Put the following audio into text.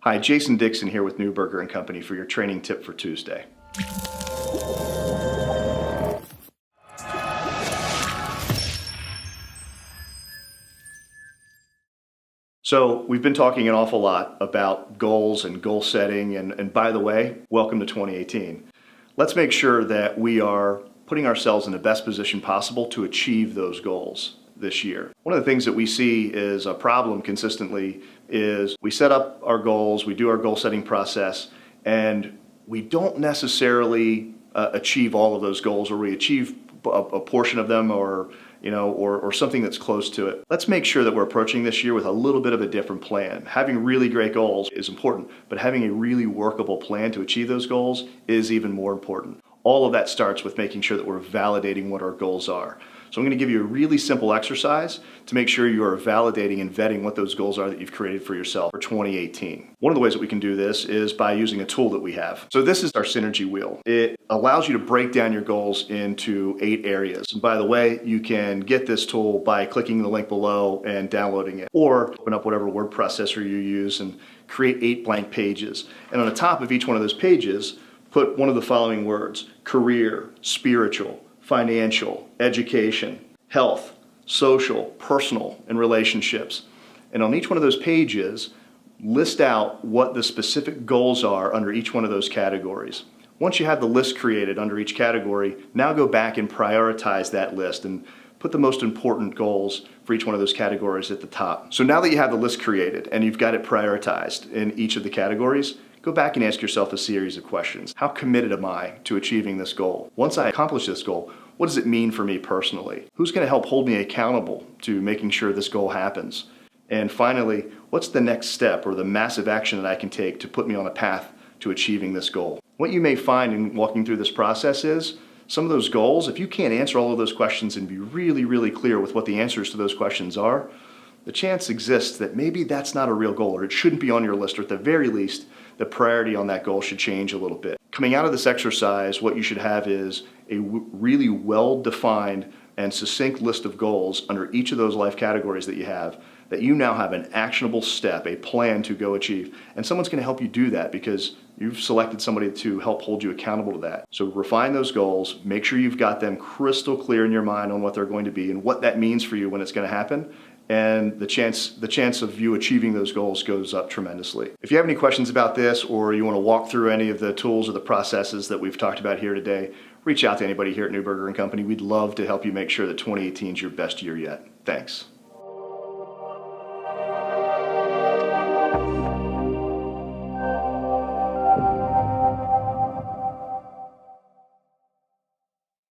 Hi, Jason Dixon here with Neuberger & Company for your training tip for Tuesday. So we've been talking an awful lot about goals and goal setting, and by the way, welcome to 2018. Let's make sure that we are putting ourselves in the best position possible to achieve those goals this year. One of the things that we see is a problem consistently is we set up our goals, we do our goal setting process, and we don't necessarily achieve all of those goals, or we achieve a portion of them, or something that's close to it. Let's make sure that we're approaching this year with a little bit of a different plan. Having really great goals is important, but having a really workable plan to achieve those goals is even more important. All of that starts with making sure that we're validating what our goals are. So I'm going to give you a really simple exercise to make sure you are validating and vetting what those goals are that you've created for yourself for 2018. One of the ways that we can do this is by using a tool that we have. So this is our Synergy Wheel. It allows you to break down your goals into 8 areas. And by the way, you can get this tool by clicking the link below and downloading it, or open up whatever word processor you use and create 8 blank pages. And on the top of each one of those pages, put one of the following words: career, spiritual, financial, education, health, social, personal, and relationships. And on each one of those pages, list out what the specific goals are under each one of those categories. Once you have the list created under each category, now go back and prioritize that list and put the most important goals for each one of those categories at the top. So now that you have the list created and you've got it prioritized in each of the categories, go back and ask yourself a series of questions. How committed am I to achieving this goal? Once I accomplish this goal, what does it mean for me personally? Who's going to help hold me accountable to making sure this goal happens? And finally, what's the next step or the massive action that I can take to put me on a path to achieving this goal? What you may find in walking through this process is some of those goals, if you can't answer all of those questions and be really, really clear with what the answers to those questions are, the chance exists that maybe that's not a real goal, or it shouldn't be on your list, or at the very least, the priority on that goal should change a little bit. Coming out of this exercise, what you should have is a really well-defined and succinct list of goals under each of those life categories that you have, that you now have an actionable step, a plan to go achieve. And someone's going to help you do that because you've selected somebody to help hold you accountable to that. So refine those goals, make sure you've got them crystal clear in your mind on what they're going to be and what that means for you when it's going to happen. And the chance of you achieving those goals goes up tremendously. If you have any questions about this, or you want to walk through any of the tools or the processes that we've talked about here today, reach out to anybody here at Neuberger & Company. We'd love to help you make sure that 2018 is your best year yet. Thanks.